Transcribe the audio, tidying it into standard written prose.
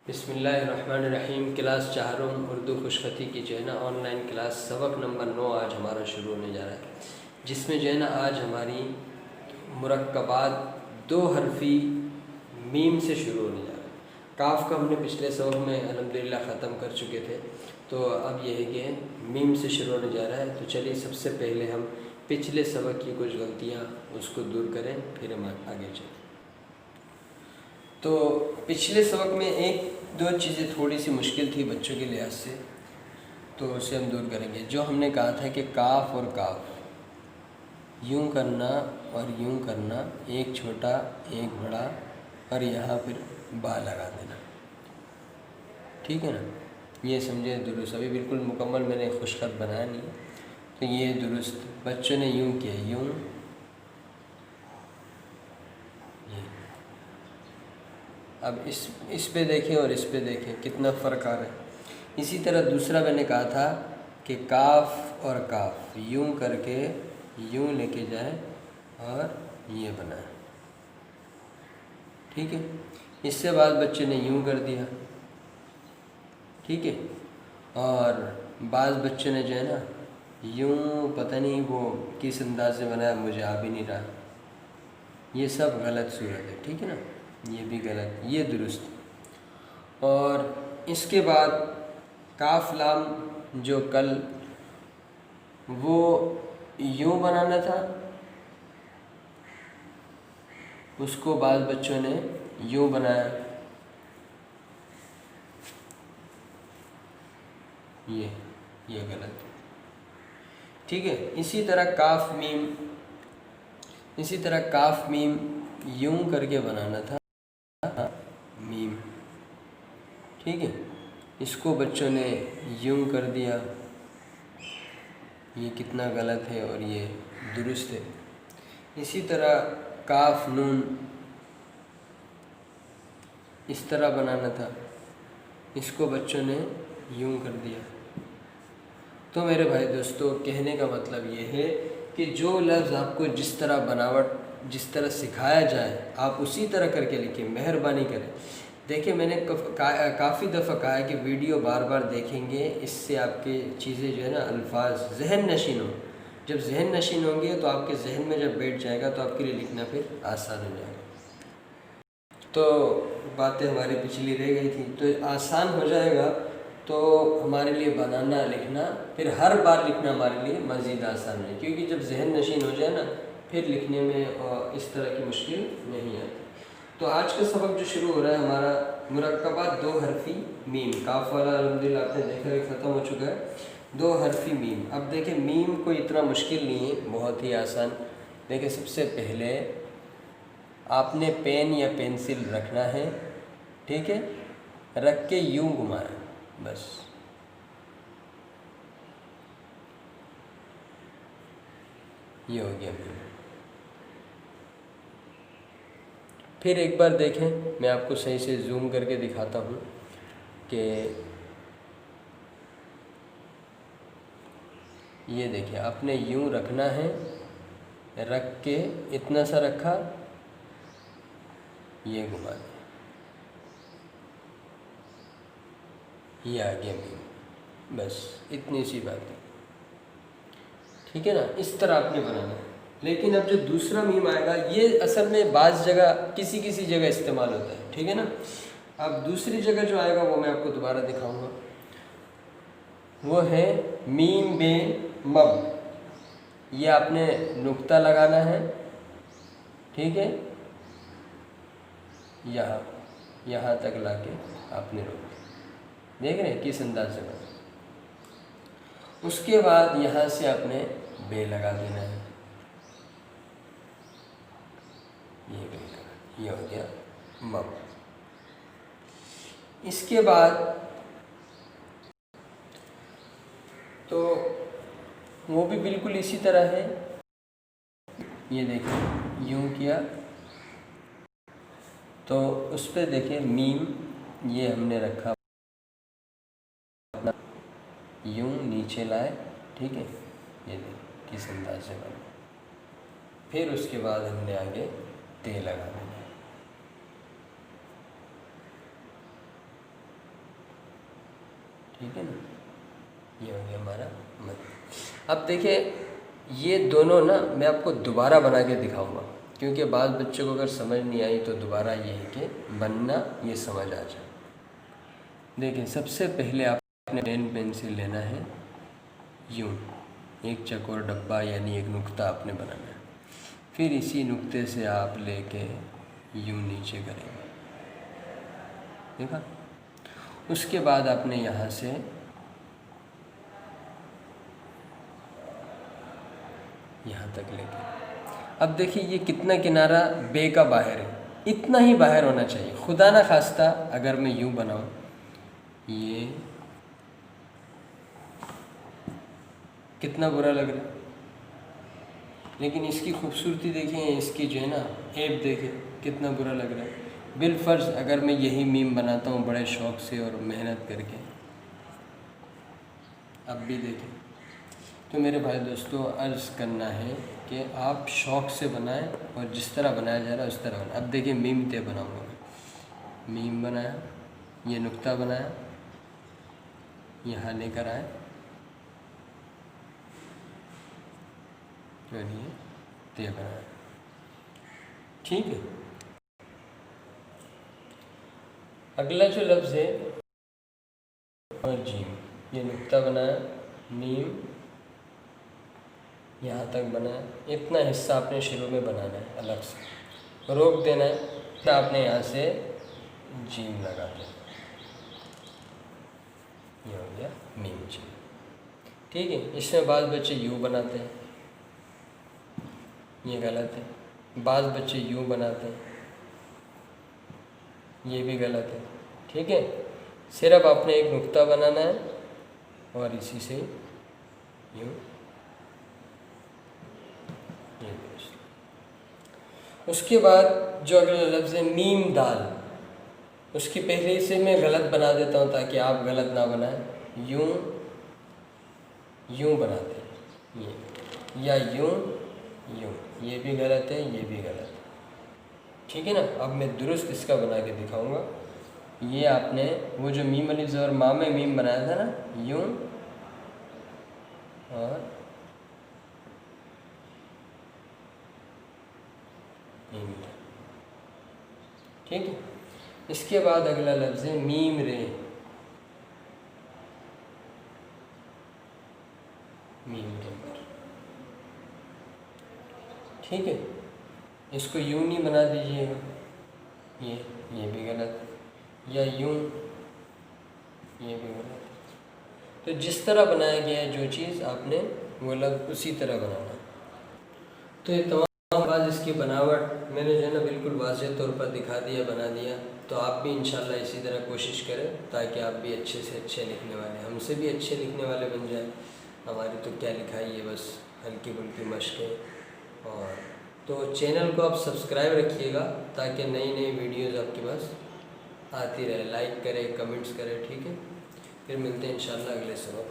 बिस्मिल्लाहिर्रहमानिर्रहीम। क्लास चाहरुम उर्दू खुशखती की जो है ना ऑनलाइन क्लास सबक नंबर 9 आज हमारा शुरू होने जा रहा है, जिसमें जो है ना आज हमारी मुरक्कबात दो हरफी मीम से शुरू होने जा रहा है। काफ का हमने पिछले सबक में अल्हम्दुलिल्लाह ख़त्म कर चुके थे, तो अब यह है कि मीम से शुरू होने जा रहा है। तो चलिए सबसे पहले हम पिछले सबक की कुछ गलतियाँ उसको दूर करें, फिर हम आगे चलें। तो पिछले सबक में एक दो चीज़ें थोड़ी सी मुश्किल थी बच्चों के लिहाज से, तो उसे हम दूर करेंगे। जो हमने कहा था कि काफ और काफ यूं करना और यूं करना, एक छोटा एक बड़ा, और यहाँ फिर बा लगा देना, ठीक है ना। ये समझे दुरुस्त। अभी बिल्कुल मुकम्मल मैंने खुशखत बनाया नहीं, तो ये दुरुस्त बच्चों ने यूं किया, यूं ये। अब इस पे देखें और इस पे देखें कितना फ़र्क आ रहा है। इसी तरह दूसरा मैंने कहा था कि काफ और काफ यूं करके यूं लेके जाए और ये बनाए, ठीक है। इससे बाद बच्चे ने यूं कर दिया, ठीक है। और बाज़ बच्चों ने जो है ना यूं, पता नहीं वो किस अंदाज से बनाया, मुझे आ भी नहीं रहा। ये सब गलत सूरत है, ठीक है ना। ये भी गलत, ये दुरुस्त। और इसके बाद काफ लाम जो कल वो यूं बनाना था, उसको बाद बच्चों ने यूं बनाया, ये गलत, ठीक है। इसी तरह काफ मीम यूं करके बनाना था मीम, ठीक है। इसको बच्चों ने यूं कर दिया, ये कितना गलत है और ये दुरुस्त है। इसी तरह काफ नून इस तरह बनाना था, इसको बच्चों ने यूं कर दिया। तो मेरे भाई दोस्तों, कहने का मतलब ये है कि जो लफ्ज़ आपको जिस तरह बनावट, जिस तरह सिखाया जाए, आप उसी तरह करके लिखिए, मेहरबानी करें। देखिए, मैंने काफ़ी दफ़ा कहा है कि वीडियो बार बार देखेंगे, इससे आपके चीज़ें जो है ना अल्फाज जहन नशीन हो। जब जहन नशीन होंगे तो आपके जहन में जब बैठ जाएगा तो आपके लिए लिखना फिर आसान हो जाएगा। तो बातें हमारी पिछली रह गई थी, तो आसान हो जाएगा, तो हमारे लिए बनाना लिखना फिर हर बार लिखना हमारे लिए मज़ीद आसान है, क्योंकि जब जहन नशीन हो जाए ना फिर लिखने में इस तरह की मुश्किल नहीं आती। तो आज का सबक जो शुरू हो रहा है हमारा मुरक्कबात दो हरफी मीम, काफ वाला अल्हम्दुलिल्लाह आपने देखा कि ख़त्म हो चुका है। दो हरफी मीम। अब देखें, मीम कोई इतना मुश्किल नहीं है, बहुत ही आसान। देखें, सबसे पहले आपने पेन या पेंसिल रखना है, ठीक है। रख के यूं घुमाएं, बस। ये हो गया मीम। फिर एक बार देखें, मैं आपको सही से जूम करके दिखाता हूँ कि ये देखिए, आपने यूं रखना है, रख के इतना सा रखा, ये घुमा दिया, ये आ गया मीम। बस इतनी सी बात है, ठीक है ना। इस तरह आपने बनाना है। लेकिन अब जो दूसरा मीम आएगा, ये असल में बाज़ जगह किसी किसी जगह इस्तेमाल होता है, ठीक है ना। अब दूसरी जगह जो आएगा वो मैं आपको दोबारा दिखाऊंगा, वो है मीम बे मब। ये आपने नुक्ता लगाना है, ठीक है। यहाँ तक लाके आपने रोक दिया। देख रहे हैं किस अंदाज से बना। उसके बाद यहाँ से आपने बे लगा देना है, ये बे लगा, ये हो गया मब। इसके बाद तो वो भी बिल्कुल इसी तरह है। ये देखिए, यूं किया तो उस पर देखिए मीम, ये हमने रखा अपना, यूं नीचे लाए, ठीक है। ये देखिए किस अंदाज से बना। फिर उसके बाद हमने आगे ते लगा देना है। ठीक है ना, ये हो गया हमारा मध्य। अब देखिए ये दोनों ना मैं आपको दोबारा बना के दिखाऊंगा, क्योंकि बाद बच्चों को अगर समझ नहीं आई तो दोबारा ये है कि बनना ये समझ आ जाए। देखिए सबसे पहले आपने पेन पेंसिल लेना है, यूं एक चौकोर डब्बा यानी एक नुक्ता आपने बनाना है, फिर इसी नुक्ते से आप लेके यूं नीचे करेंगे, देखा। उसके बाद आपने यहाँ से यहाँ तक लेके, अब देखिए ये कितना किनारा बे का बाहर है, इतना ही बाहर होना चाहिए। खुदा ना खास्ता अगर मैं यूं बनाऊं, ये कितना बुरा लग रहा है, लेकिन इसकी खूबसूरती देखिए, इसकी जो है ना ऐप देखिए कितना बुरा लग रहा है। बिलफर्ज अगर मैं यही मीम बनाता हूँ बड़े शौक़ से और मेहनत करके, अब भी देखें। तो मेरे भाई दोस्तों अर्ज़ करना है कि आप शौक़ से बनाएं और जिस तरह बनाया जा रहा है उस तरह बनाएं। अब देखिए मीम ते बनाऊँगा मैं, मीम बनाया, ये नुक्ता बनाया, यहाँ लेकर आए और ये ते बनाया, ठीक है। अगला जो लफ्ज़ है और जीम, ये नुक्ता बनाया, मीम यहाँ तक बनाया, इतना हिस्सा आपने शुरू में बनाना है, अलग से रोक देना है, फिर आपने यहाँ से जीम लगा देना, ये हो गया मीम जीम, ठीक है। इसमें बाद बच्चे यू बनाते हैं, ये गलत है। बाद बच्चे यू बनाते हैं, ये भी गलत है, ठीक है। सिर्फ आपने एक नुक्ता बनाना है और इसी से यूँ, उसके बाद जो अगला लफ्ज़ है मीम दाल, उसकी पहले से मैं गलत बना देता हूँ ताकि आप गलत ना बनाएं। यूं यूं बनाते हैं ये, या यूं यूं, ये भी गलत है, ये भी गलत है, ठीक है ना। अब मैं दुरुस्त इसका बना के दिखाऊंगा। ये आपने वो जो मीम अलिफ ज़बर मा में मीम बनाया था ना, यूं और ठीक है। इसके बाद अगला लफ्ज़ है मीम रे, मीम रे पर, ठीक है। इसको यूं नहीं बना दीजिएगा, ये भी गलत, या यूं, ये भी गलत। तो जिस तरह बनाया गया है जो चीज़ आपने वो लग उसी तरह बनाना। तो ये तमाम बात इसकी बनावट मैंने जो है ना बिल्कुल वाज़ेह तौर पर दिखा दिया, बना दिया। तो आप भी इंशाल्लाह इसी तरह कोशिश करें ताकि आप भी अच्छे से अच्छे लिखने वाले, हमसे भी अच्छे लिखने वाले बन जाएं। हमारी तो क्या लिखाई है, बस हल्की फुल्की मशक़ें। और तो चैनल को आप सब्सक्राइब रखिएगा ताकि नई नई वीडियोज़ आपके पास आती रहे। लाइक करें, कमेंट्स करें, ठीक है। फिर मिलते हैं इंशाल्लाह अगले सबक।